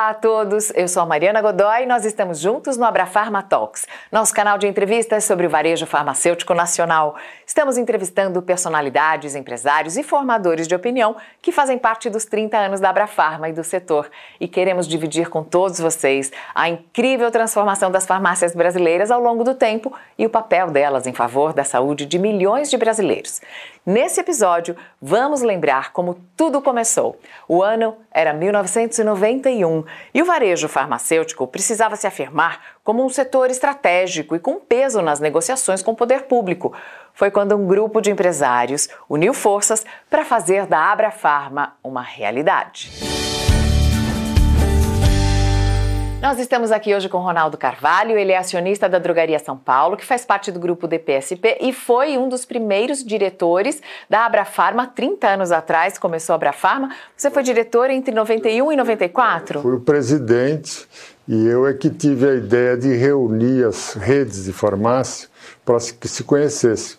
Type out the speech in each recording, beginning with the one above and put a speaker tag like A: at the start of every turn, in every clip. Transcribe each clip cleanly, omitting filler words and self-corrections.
A: Olá a todos, eu sou a Mariana Godoy e nós estamos juntos no Abrafarma Talks, nosso canal de entrevistas sobre o varejo farmacêutico nacional. Estamos entrevistando personalidades, empresários e formadores de opinião que fazem parte dos 30 anos da Abrafarma e do setor. E queremos dividir com todos vocês a incrível transformação das farmácias brasileiras ao longo do tempo e o papel delas em favor da saúde de milhões de brasileiros. Nesse episódio, vamos lembrar como tudo começou. O ano era 1991 e o varejo farmacêutico precisava se afirmar como um setor estratégico e com peso nas negociações com o poder público. Foi quando um grupo de empresários uniu forças para fazer da Abrafarma uma realidade. Nós estamos aqui hoje com Ronaldo Carvalho, ele é acionista da Drogaria São Paulo, que faz parte do grupo DPSP e foi um dos primeiros diretores da Abrafarma 30 anos atrás, começou a Abrafarma. Você foi diretor entre 91 e 94?
B: Fui o presidente e eu é que tive a ideia de reunir as redes de farmácia para que se conhecessem.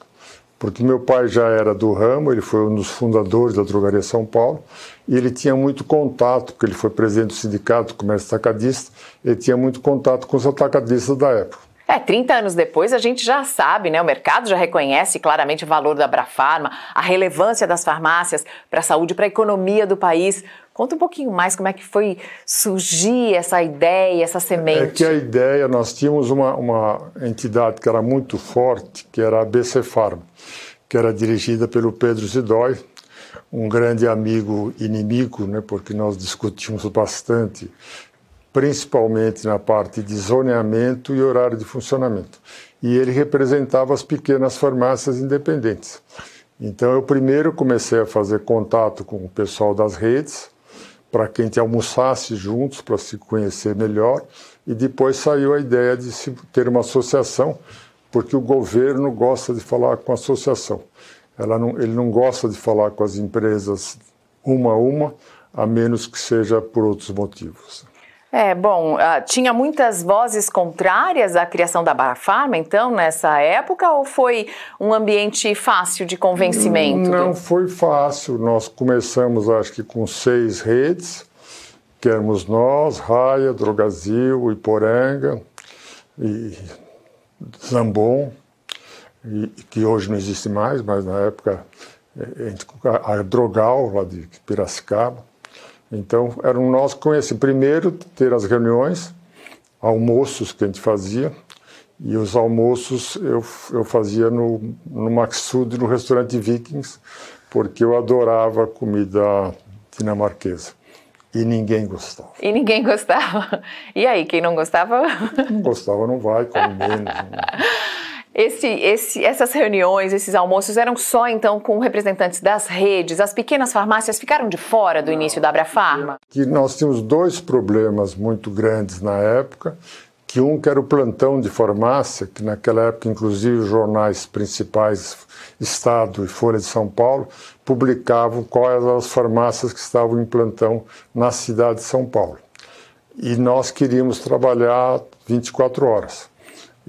B: Porque meu pai já era do ramo, ele foi um dos fundadores da Drogaria São Paulo, e ele tinha muito contato, porque ele foi presidente do Sindicato do Comércio Atacadista, ele tinha muito contato com os atacadistas da época.
A: 30 anos depois a gente já sabe, né? O mercado já reconhece claramente o valor da Abrafarma, a relevância das farmácias para a saúde, para a economia do país. Conta um pouquinho mais como é que foi surgir essa ideia, essa semente.
B: É que a ideia, nós tínhamos uma entidade que era muito forte, que era a ABC Farma, que era dirigida pelo Pedro Zidói, um grande amigo inimigo, né, porque nós discutimos bastante, principalmente na parte de zoneamento e horário de funcionamento. E ele representava as pequenas farmácias independentes. Então eu primeiro comecei a fazer contato com o pessoal das redes, para que a gente almoçasse juntos, para se conhecer melhor, e depois saiu a ideia de se ter uma associação, porque o governo gosta de falar com a associação. Ele não gosta de falar com as empresas uma a uma, a menos que seja por outros motivos.
A: Tinha muitas vozes contrárias à criação da Abrafarma, então, nessa época, ou foi um ambiente fácil de convencimento?
B: Não foi fácil. Nós começamos, acho que, com 6 redes, que éramos nós, Raia, Drogazil, Iporanga e Zambon, que hoje não existe mais, mas na época a Drogal, lá de Piracicaba. Então, eram nós que conhecíamos. Primeiro, ter as reuniões, almoços que a gente fazia, e os almoços eu fazia no Maxud, no restaurante Vikings, porque eu adorava comida dinamarquesa. E ninguém gostava.
A: E aí, quem não gostava?
B: Não gostava, não vai, come menos.
A: Essas reuniões, esses almoços eram só, então, com representantes das redes? As pequenas farmácias ficaram de fora do início da Abrafarma?
B: Que nós tínhamos 2 problemas muito grandes na época, que era o plantão de farmácia, que naquela época, inclusive, os jornais principais, Estado e Folha de São Paulo, publicavam quais eram as farmácias que estavam em plantão na cidade de São Paulo. E nós queríamos trabalhar 24 horas.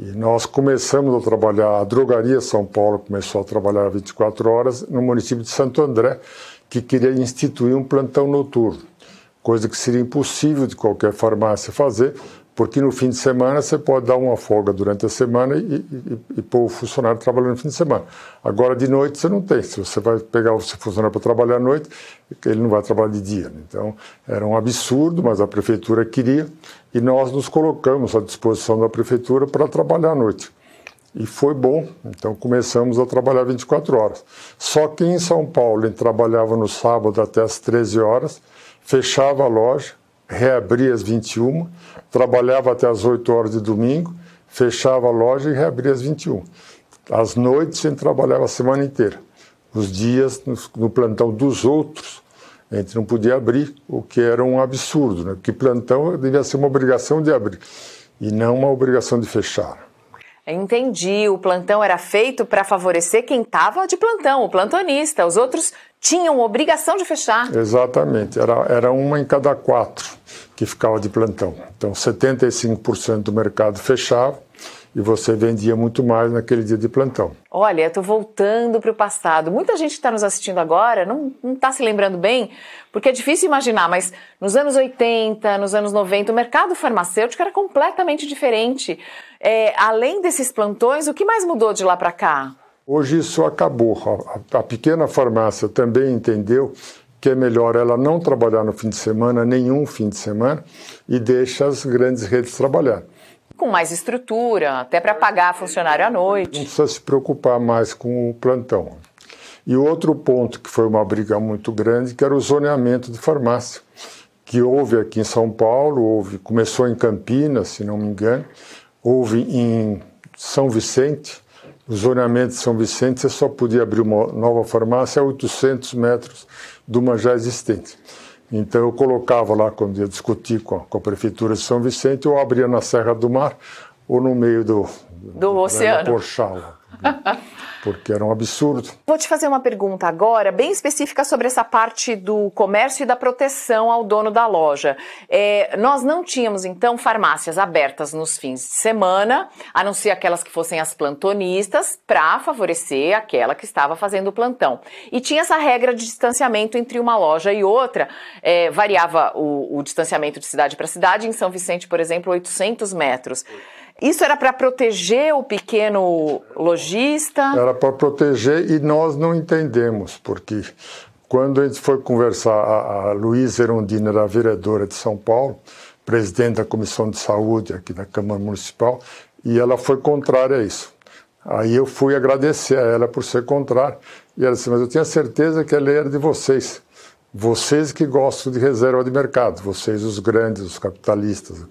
B: E nós começamos a trabalhar, a Drogaria São Paulo começou a trabalhar 24 horas no município de Santo André, que queria instituir um plantão noturno, coisa que seria impossível de qualquer farmácia fazer, porque no fim de semana você pode dar uma folga durante a semana e pôr o funcionário trabalhando no fim de semana. Agora, de noite, você não tem. Se você vai pegar o seu funcionário para trabalhar à noite, ele não vai trabalhar de dia. Então, era um absurdo, mas a prefeitura queria, e nós nos colocamos à disposição da prefeitura para trabalhar à noite. E foi bom, então começamos a trabalhar 24 horas. Só que em São Paulo, a gente trabalhava no sábado até às 13 horas, fechava a loja, reabria às 21, trabalhava até às 8 horas de domingo, fechava a loja e reabria às 21. Às noites a gente trabalhava a semana inteira. Os dias no plantão dos outros, a gente não podia abrir, o que era um absurdo, né? Porque plantão devia ser uma obrigação de abrir e não uma obrigação de fechar.
A: Entendi, o plantão era feito para favorecer quem estava de plantão, o plantonista. Os outros tinham obrigação de fechar.
B: Exatamente, era uma em cada 4 que ficava de plantão. Então 75% do mercado fechava e você vendia muito mais naquele dia de plantão.
A: Olha, eu estou voltando para o passado. Muita gente que está nos assistindo agora não está se lembrando bem, porque é difícil imaginar, mas nos anos 80, nos anos 90, o mercado farmacêutico era completamente diferente. Além desses plantões, o que mais mudou de lá para cá?
B: Hoje isso acabou. A pequena farmácia também entendeu que é melhor ela não trabalhar no fim de semana, nenhum fim de semana, e deixa as grandes redes trabalhar.
A: Com mais estrutura, até para pagar funcionário à noite.
B: Não precisa se preocupar mais com o plantão. E outro ponto que foi uma briga muito grande, que era o zoneamento de farmácia, que houve aqui em São Paulo, começou em Campinas, se não me engano, houve em São Vicente. O zoneamento de São Vicente, você só podia abrir uma nova farmácia a 800 metros de uma já existente. Então eu colocava lá, quando ia discutir com a Prefeitura de São Vicente, eu abria na Serra do Mar ou no meio do
A: oceano.
B: Porchal, porque era um absurdo.
A: Vou te fazer uma pergunta agora, bem específica sobre essa parte do comércio e da proteção ao dono da loja. Nós não tínhamos, então, farmácias abertas nos fins de semana, a não ser aquelas que fossem as plantonistas, para favorecer aquela que estava fazendo o plantão. E tinha essa regra de distanciamento entre uma loja e outra, variava o distanciamento de cidade para cidade. Em São Vicente, por exemplo, 800 metros. Isso era para proteger o pequeno lojista?
B: Era para proteger e nós não entendemos, porque quando a gente foi conversar, a Luísa Erundina era vereadora de São Paulo, presidente da Comissão de Saúde aqui da Câmara Municipal, e ela foi contrária a isso. Aí eu fui agradecer a ela por ser contrária, e ela disse, mas eu tinha certeza que a lei era de vocês. Vocês que gostam de reserva de mercado, vocês os grandes, os capitalistas.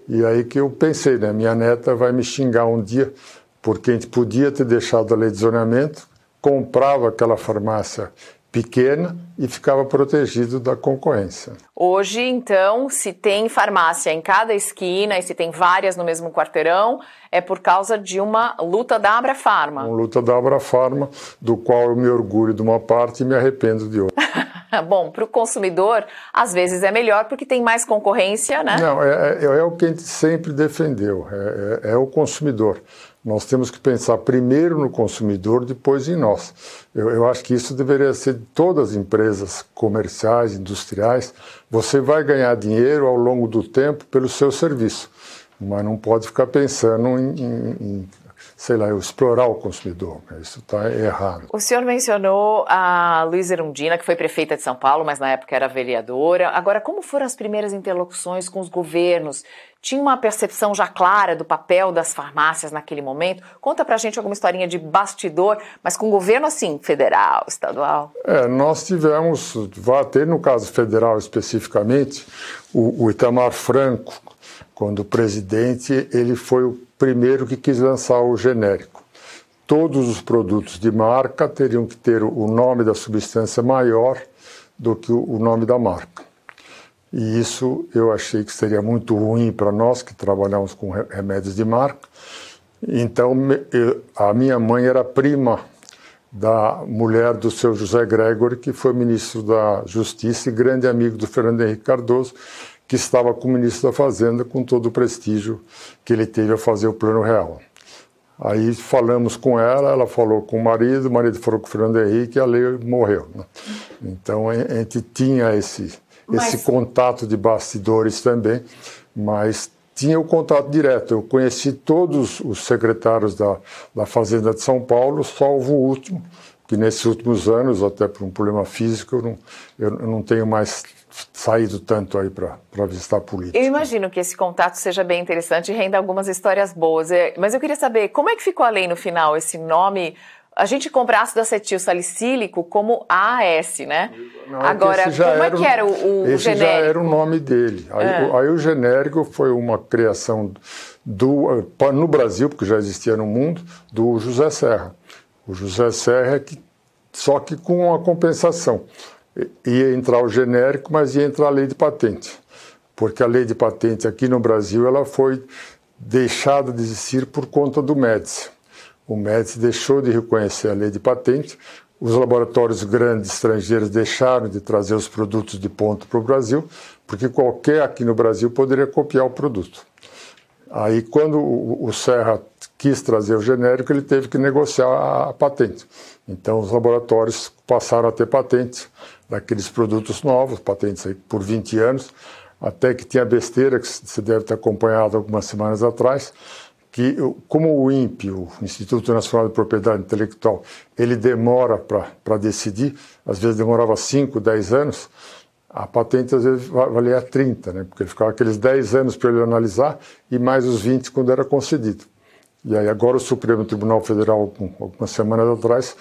B: E aí que eu pensei, né? Minha neta vai me xingar um dia, porque a gente podia ter deixado a lei de zoneamento, comprava aquela farmácia pequena e ficava protegido da concorrência.
A: Hoje, então, se tem farmácia em cada esquina e se tem várias no mesmo quarteirão, é por causa de uma luta da Abrafarma.
B: Uma luta da Abrafarma, do qual eu me orgulho de uma parte e me arrependo de outra.
A: Bom, para o consumidor, às vezes é melhor porque tem mais concorrência, né?
B: Não, é o que a gente sempre defendeu, é o consumidor. Nós temos que pensar primeiro no consumidor, depois em nós. Eu acho que isso deveria ser de todas as empresas comerciais, industriais. Você vai ganhar dinheiro ao longo do tempo pelo seu serviço, mas não pode ficar pensando em explorar o consumidor. Isso está errado.
A: O senhor mencionou a Luísa Erundina, que foi prefeita de São Paulo, mas na época era vereadora. Agora, como foram as primeiras interlocuções com os governos? Tinha uma percepção já clara do papel das farmácias naquele momento? Conta pra gente alguma historinha de bastidor, mas com o governo assim, federal, estadual.
B: Nós tivemos, até no caso federal especificamente, o Itamar Franco, quando presidente, ele foi o primeiro que quis lançar o genérico. Todos os produtos de marca teriam que ter o nome da substância maior do que o nome da marca. E isso eu achei que seria muito ruim para nós que trabalhamos com remédios de marca. Então, a minha mãe era prima da mulher do seu José Gregory, que foi ministro da Justiça e grande amigo do Fernando Henrique Cardoso, que estava como ministro da Fazenda com todo o prestígio que ele teve a fazer o Plano Real. Aí falamos com ela, ela falou com o marido falou com o Fernando Henrique e a lei morreu. Né? Então a gente tinha esse contato de bastidores também, mas tinha o contato direto. Eu conheci todos os secretários da Fazenda de São Paulo, salvo o último, que nesses últimos anos, até por um problema físico, eu não tenho mais saído tanto aí para visitar política.
A: Eu imagino que esse contato seja bem interessante e renda algumas histórias boas. Mas eu queria saber, como é que ficou a lei no final, esse nome? A gente compra ácido acetil salicílico como AAS, né?
B: Não,
A: agora, como é que era o genérico?
B: Esse já era o nome dele. Aí o genérico foi uma criação no Brasil, porque já existia no mundo, do José Serra. O José Serra, só que com uma compensação. Ia entrar o genérico, mas ia entrar a lei de patente. Porque a lei de patente aqui no Brasil ela foi deixada de existir por conta do Médici. O Médici deixou de reconhecer a lei de patente, os laboratórios grandes estrangeiros deixaram de trazer os produtos de ponta para o Brasil, porque qualquer aqui no Brasil poderia copiar o produto. Aí, quando o Serra quis trazer o genérico, ele teve que negociar a patente. Então, os laboratórios passaram a ter patente daqueles produtos novos, patentes aí por 20 anos, até que tinha besteira, que você deve ter acompanhado algumas semanas atrás, que como o INPE, o Instituto Nacional de Propriedade Intelectual, ele demora para decidir, às vezes demorava 5, 10 anos, a patente às vezes valia 30, né? Porque ficava aqueles 10 anos para ele analisar e mais os 20 quando era concedido. E aí agora o Supremo Tribunal Federal, algumas semanas atrás,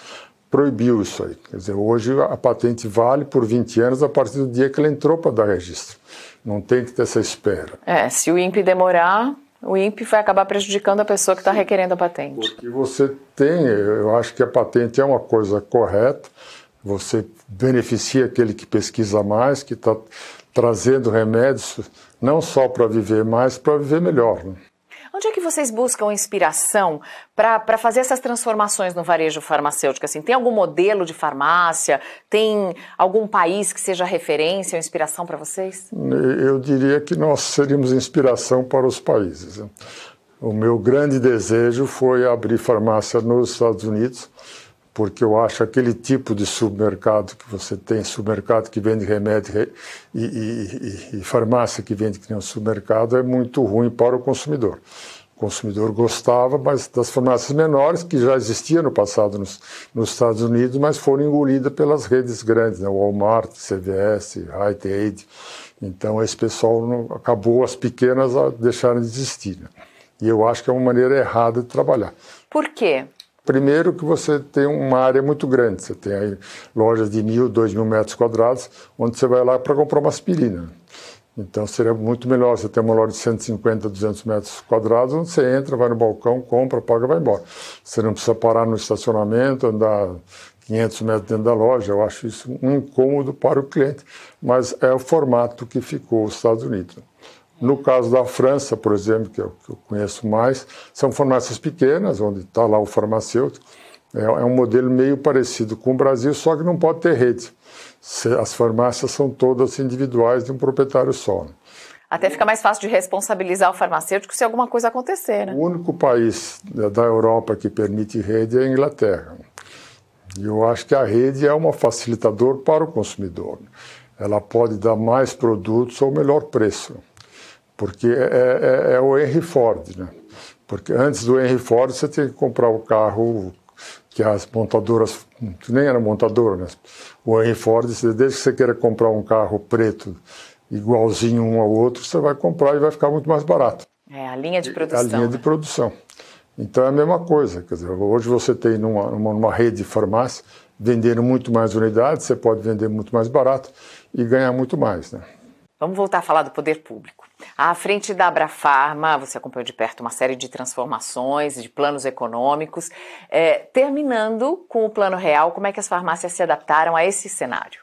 B: proibiu isso aí. Quer dizer, hoje a patente vale por 20 anos a partir do dia que ela entrou para dar registro. Não tem que ter essa espera.
A: Se o INPE demorar, o INPE vai acabar prejudicando a pessoa que está requerendo a patente.
B: Porque você tem, eu acho que a patente é uma coisa correta, você beneficia aquele que pesquisa mais, que está trazendo remédios, não só para viver mais, para viver melhor, né?
A: Onde é que vocês buscam inspiração para fazer essas transformações no varejo farmacêutico? Assim, tem algum modelo de farmácia? Tem algum país que seja referência ou inspiração para vocês?
B: Eu diria que nós seríamos inspiração para os países. O meu grande desejo foi abrir farmácia nos Estados Unidos, porque eu acho aquele tipo de supermercado que você tem, supermercado que vende remédio e farmácia que vende que nem um supermercado, é muito ruim para o consumidor. O consumidor gostava, mas das farmácias menores, que já existiam no passado nos Estados Unidos, mas foram engolidas pelas redes grandes, né? Walmart, CVS, Rite Aid. Então esse pessoal acabou, as pequenas deixaram de existir, né? E eu acho que é uma maneira errada de trabalhar.
A: Por quê?
B: Primeiro que você tem uma área muito grande, você tem aí lojas de 1.000, 2.000 metros quadrados, onde você vai lá para comprar uma aspirina. Então seria muito melhor você ter uma loja de 150, 200 metros quadrados, onde você entra, vai no balcão, compra, paga e vai embora. Você não precisa parar no estacionamento, andar 500 metros dentro da loja. Eu acho isso um incômodo para o cliente, mas é o formato que ficou os Estados Unidos. No caso da França, por exemplo, que eu conheço mais, são farmácias pequenas, onde está lá o farmacêutico. É um modelo meio parecido com o Brasil, só que não pode ter rede. As farmácias são todas individuais de um proprietário só.
A: Até fica mais fácil de responsabilizar o farmacêutico se alguma coisa acontecer, né?
B: O único país da Europa que permite rede é a Inglaterra. E eu acho que a rede é um facilitador para o consumidor. Ela pode dar mais produtos ao melhor preço. Porque é o Henry Ford, né? Porque antes do Henry Ford você tinha que comprar o carro que as montadoras, que nem era montadora, né? O Henry Ford, desde que você queira comprar um carro preto igualzinho um ao outro, você vai comprar e vai ficar muito mais barato.
A: É a linha de produção.
B: A linha de produção. Então é a mesma coisa, quer dizer, hoje você tem numa rede de farmácia vendendo muito mais unidades, você pode vender muito mais barato e ganhar muito mais, né?
A: Vamos voltar a falar do poder público. À frente da Abrafarma, você acompanhou de perto uma série de transformações, de planos econômicos. Terminando com o Plano Real, como é que as farmácias se adaptaram a esse cenário?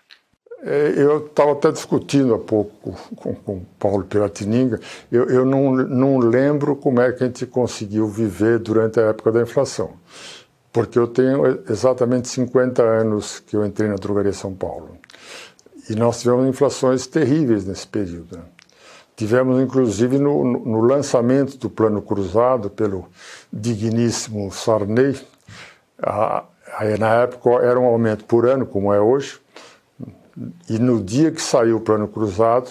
B: Eu estava até discutindo há pouco com o Paulo Piratininga. Eu não lembro como é que a gente conseguiu viver durante a época da inflação. Porque eu tenho exatamente 50 anos que eu entrei na Drogaria São Paulo. E nós tivemos inflações terríveis nesse período, né? Tivemos, inclusive, no lançamento do Plano Cruzado pelo digníssimo Sarney, aí, na época era um aumento por ano, como é hoje, e no dia que saiu o Plano Cruzado,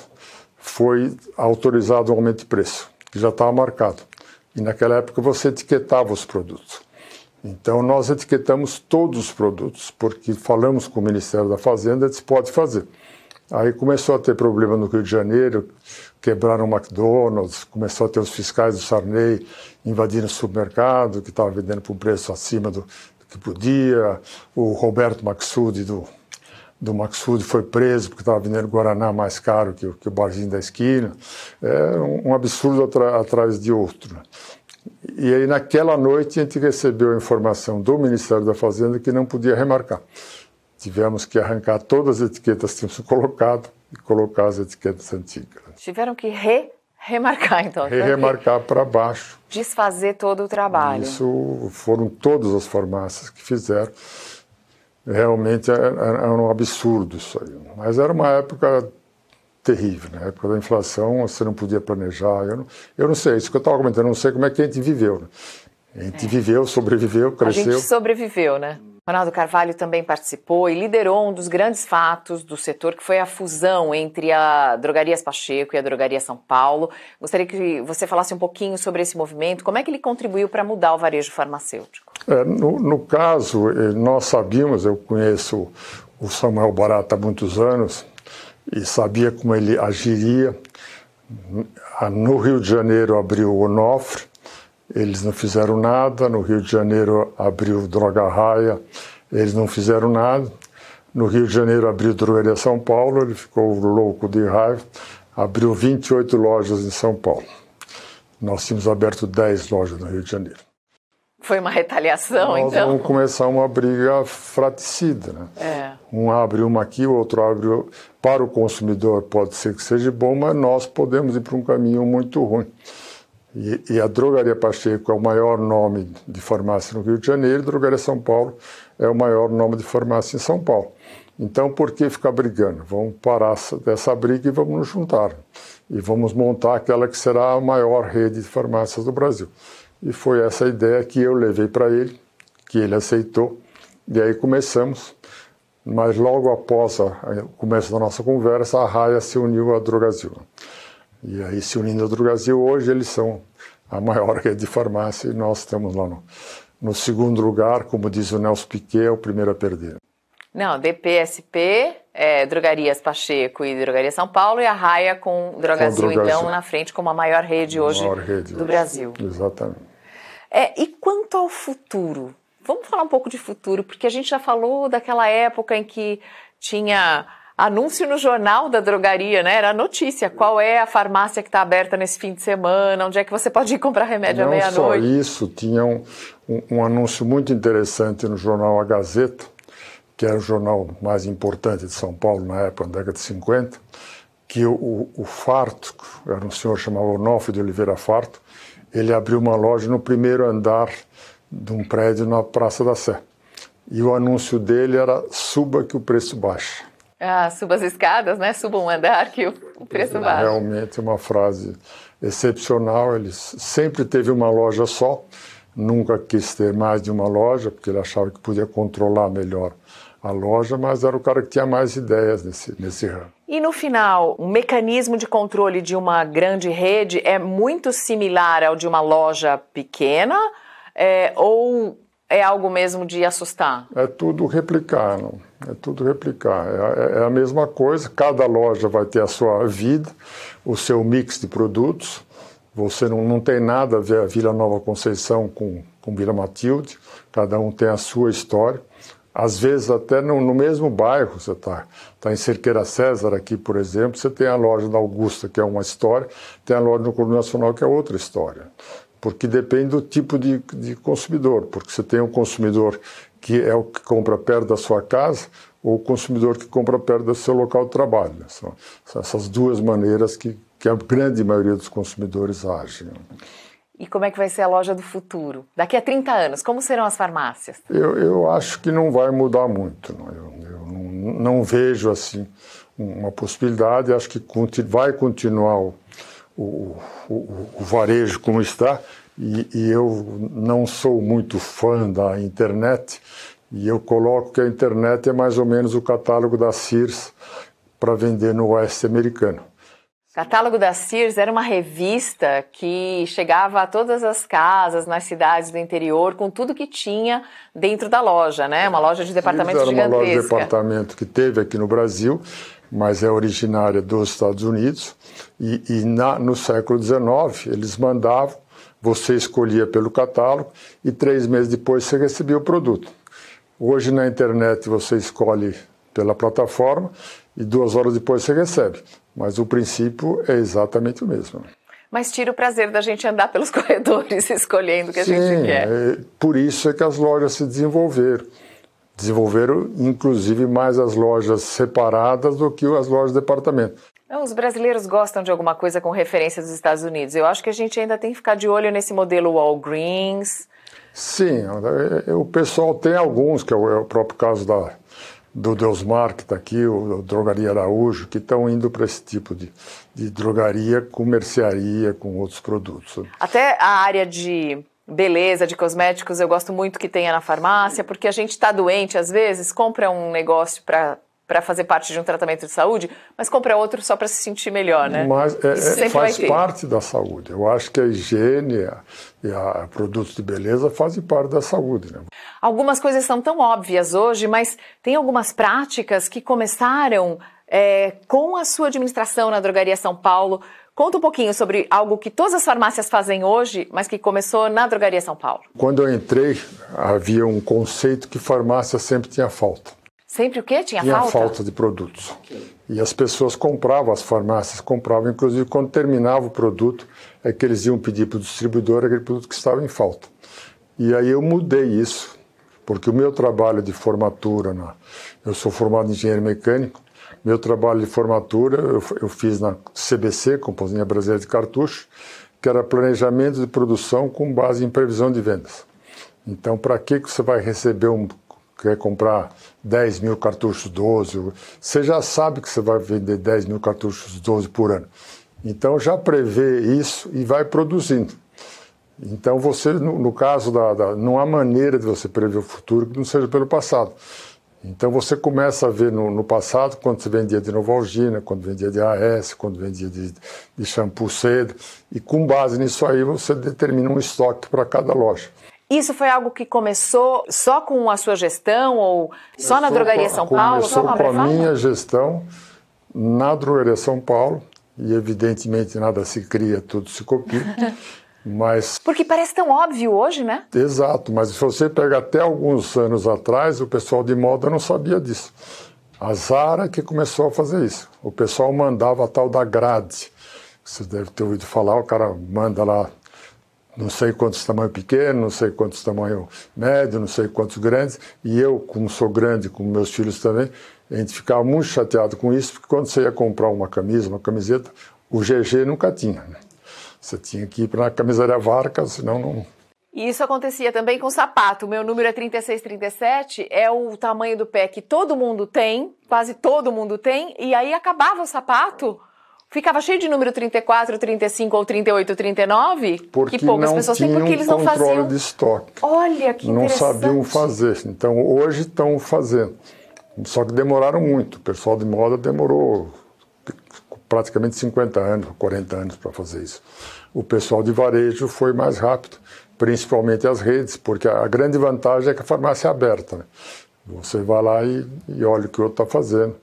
B: foi autorizado um aumento de preço, que já estava marcado. E naquela época você etiquetava os produtos. Então nós etiquetamos todos os produtos, porque falamos com o Ministério da Fazenda, disse pode fazer. Aí começou a ter problema no Rio de Janeiro, quebraram o McDonald's, começou a ter os fiscais do Sarney invadindo o supermercado, que estava vendendo por um preço acima do que podia. O Roberto Maxud, do Maxud, foi preso porque estava vendendo Guaraná mais caro que o barzinho da esquina. É um absurdo atrás de outro. E aí, naquela noite, a gente recebeu a informação do Ministério da Fazenda que não podia remarcar. Tivemos que arrancar todas as etiquetas que tínhamos colocado e colocar as etiquetas antigas.
A: Tiveram que remarcar, então.
B: Remarcar para baixo.
A: Desfazer todo o trabalho.
B: Isso foram todas as farmácias que fizeram. Realmente era um absurdo isso aí. Mas era uma época terrível, na época da inflação, você não podia planejar. Eu não sei, isso que eu estava comentando, eu não sei como é que a gente viveu, né? A gente viveu, sobreviveu, cresceu.
A: A gente sobreviveu, né? Ronaldo Carvalho também participou e liderou um dos grandes fatos do setor, que foi a fusão entre a Drogarias Pacheco e a Drogaria São Paulo. Gostaria que você falasse um pouquinho sobre esse movimento, como é que ele contribuiu para mudar o varejo farmacêutico?
B: No caso, nós sabíamos, eu conheço o Samuel Barata há muitos anos e sabia como ele agiria. No Rio de Janeiro abriu o Onofre, eles não fizeram nada. No Rio de Janeiro abriu Droga Raia, eles não fizeram nada. No Rio de Janeiro abriu Drogaria São Paulo, ele ficou louco de raiva, abriu 28 lojas em São Paulo. Nós tínhamos aberto 10 lojas no Rio de Janeiro.
A: Foi uma retaliação,
B: então? Nós vamos começar uma briga fratricida, né? Um abre uma aqui, o outro abre... Para o consumidor pode ser que seja bom, mas nós podemos ir para um caminho muito ruim. E a Drogaria Pacheco é o maior nome de farmácia no Rio de Janeiro, a Drogaria São Paulo é o maior nome de farmácia em São Paulo. Então, por que ficar brigando? Vamos parar dessa briga e vamos nos juntar. E vamos montar aquela que será a maior rede de farmácias do Brasil. E foi essa ideia que eu levei para ele, que ele aceitou, e aí começamos. Mas logo após o começo da nossa conversa, a Raia se uniu à Drogasil. E aí, se unindo à Drogasil, hoje eles são a maior rede de farmácia e nós estamos lá no segundo lugar, como diz o Nelson Piquet, é o primeiro a perder.
A: Não, DPSP, Drogarias Pacheco e Drogaria São Paulo, e a Raia com Drogasil, então, na frente como a maior rede hoje do Brasil.
B: Exatamente.
A: E quanto ao futuro? Vamos falar um pouco de futuro, porque a gente já falou daquela época em que tinha anúncio no jornal da drogaria, né? Era a notícia, qual é a farmácia que está aberta nesse fim de semana, onde é que você pode ir comprar remédio à meia-noite.
B: Não só isso, tinha um anúncio muito interessante no jornal A Gazeta, que era o jornal mais importante de São Paulo na época, na década de 50, que o Farto, era um senhor chamado Onofre de Oliveira Farto, ele abriu uma loja no primeiro andar de um prédio na Praça da Sé. E o anúncio dele era: suba que o preço baixa.
A: Suba as escadas, né? Suba um andar que o preço baixa.
B: Realmente uma frase excepcional. Ele sempre teve uma loja só, nunca quis ter mais de uma loja, porque ele achava que podia controlar melhor a loja, mas era o cara que tinha mais ideias nesse ramo.
A: E no final, o mecanismo de controle de uma grande rede é muito similar ao de uma loja pequena, ou é algo mesmo de assustar? É tudo replicar,
B: não? É tudo replicar. É a mesma coisa, cada loja vai ter a sua vida, o seu mix de produtos. Você não tem nada a ver a Vila Nova Conceição com Vila Matilde, cada um tem a sua história. Às vezes até no mesmo bairro, você está em Cerqueira César aqui, por exemplo, você tem a loja da Augusta, que é uma história, tem a loja no Clube Nacional, que é outra história. Porque depende do tipo de consumidor, porque você tem um consumidor que é o que compra perto da sua casa ou o consumidor que compra perto do seu local de trabalho. São essas duas maneiras que a grande maioria dos consumidores agem.
A: E como é que vai ser a loja do futuro? Daqui a 30 anos, como serão as farmácias?
B: Eu acho que não vai mudar muito. Eu não vejo assim uma possibilidade. Acho que vai continuar o varejo como está. E eu não sou muito fã da internet, e eu coloco que a internet é mais ou menos o catálogo da Sears para vender no oeste americano.
A: O catálogo da Sears era uma revista que chegava a todas as casas nas cidades do interior com tudo que tinha dentro da loja, né? Uma loja de departamento gigantesca.
B: Era uma loja de departamento que teve aqui no Brasil, mas é originária dos Estados Unidos, e no século XIX eles mandavam, você escolhia pelo catálogo e 3 meses depois você recebia o produto. Hoje na internet você escolhe pela plataforma e 2 horas depois você recebe. Mas o princípio é exatamente o mesmo.
A: Mas tira o prazer da gente andar pelos corredores escolhendo o que a gente quer.
B: Por isso é que as lojas se desenvolveram. Desenvolveram, inclusive, mais as lojas separadas do que as lojas de departamento.
A: Os brasileiros gostam de alguma coisa com referência dos Estados Unidos. Eu acho que a gente ainda tem que ficar de olho nesse modelo Walgreens.
B: Sim, o pessoal tem alguns, que é o próprio caso do Deusmar, que está aqui, o Drogaria Araújo, que estão indo para esse tipo de drogaria com mercearia, com outros produtos.
A: Até a área de beleza, de cosméticos, eu gosto muito que tenha na farmácia, porque a gente está doente, às vezes, compra um negócio para fazer parte de um tratamento de saúde, mas compra outro só para se sentir melhor, né?
B: Mas faz parte da saúde. Eu acho que a higiene e a produtos de beleza fazem parte da saúde, né?
A: Algumas coisas são tão óbvias hoje, mas tem algumas práticas que começaram com a sua administração na Drogaria São Paulo. Conta um pouquinho sobre algo que todas as farmácias fazem hoje, mas que começou na Drogaria São Paulo.
B: Quando eu entrei, havia um conceito que farmácia sempre tinha falta.
A: Sempre o quê? Tinha
B: falta de produtos. E as pessoas compravam, as farmácias compravam, inclusive quando terminava o produto, é que eles iam pedir para o distribuidor aquele produto que estava em falta. E aí eu mudei isso, porque o meu trabalho de formatura, eu sou formado em engenheiro mecânico, meu trabalho de formatura eu fiz na CBC, Companhia Brasileira de Cartucho, que era planejamento de produção com base em previsão de vendas. Então, para que você vai receber quer comprar 10 mil cartuchos 12, você já sabe que você vai vender 10 mil cartuchos 12 por ano. Então, já prevê isso e vai produzindo. Então, você, no caso, não há maneira de você prever o futuro que não seja pelo passado. Então, você começa a ver no passado, quando você vendia de Novalgina, quando vendia de AS, quando vendia de shampoo seda, e com base nisso aí, você determina um estoque para cada loja.
A: Isso foi algo que começou só com a sua gestão ou só na Drogaria São Paulo?
B: Começou com a minha gestão na Drogaria São Paulo, e evidentemente nada se cria, tudo se copia. Mas...
A: Porque parece tão óbvio hoje, né?
B: Exato, mas se você pega até alguns anos atrás, o pessoal de moda não sabia disso. A Zara que começou a fazer isso. O pessoal mandava a tal da grade. Você deve ter ouvido falar, o cara manda lá não sei quantos tamanho pequeno, não sei quantos tamanho médio, não sei quantos grandes. E eu, como sou grande, como meus filhos também, a gente ficava muito chateado com isso, porque quando você ia comprar uma camisa, uma camiseta, o GG nunca tinha, né? Você tinha que ir para a camisaria Varca, senão não...
A: E isso acontecia também com sapato. O meu número é 36, 37, é o tamanho do pé que todo mundo tem, quase todo mundo tem, e aí acabava o sapato, ficava cheio de número 34, 35 ou 38, 39,
B: porque
A: que poucas pessoas têm, porque eles não faziam...
B: controle de estoque.
A: Olha, que
B: não
A: interessante.
B: Não sabiam fazer. Então, hoje estão fazendo. Só que demoraram muito. O pessoal de moda demorou praticamente 50 anos, 40 anos para fazer isso. O pessoal de varejo foi mais rápido, principalmente as redes, porque a grande vantagem é que a farmácia é aberta, né? Você vai lá e olha o que o outro está fazendo.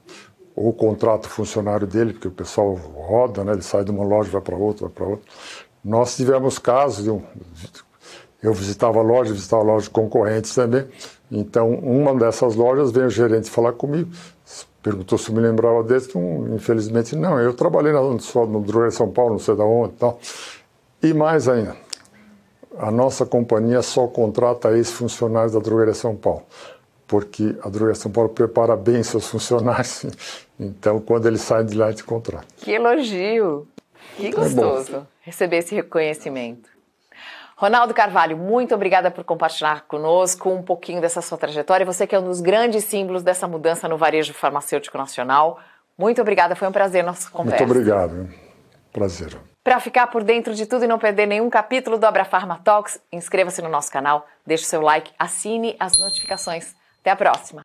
B: Ou contrata o funcionário dele, porque o pessoal roda, né? Ele sai de uma loja, vai para outra, vai para outra. Nós tivemos casos eu visitava lojas concorrentes também. Então, uma dessas lojas, veio o gerente falar comigo, perguntou se eu me lembrava desse, infelizmente não, eu trabalhei no Drogaria São Paulo, não sei de onde e tal. E mais ainda, a nossa companhia só contrata ex-funcionários da Drogaria São Paulo, porque a Drogaria São Paulo prepara bem seus funcionários, então quando eles saem de lá, a gente contrata.
A: Que elogio! Que gostoso receber esse reconhecimento. Ronaldo Carvalho, muito obrigada por compartilhar conosco um pouquinho dessa sua trajetória. Você que é um dos grandes símbolos dessa mudança no varejo farmacêutico nacional. Muito obrigada, foi um prazer nossa conversa.
B: Muito obrigado, prazer.
A: Para ficar por dentro de tudo e não perder nenhum capítulo do Abrafarma Talks, inscreva-se no nosso canal, deixe seu like, assine as notificações. Até a próxima!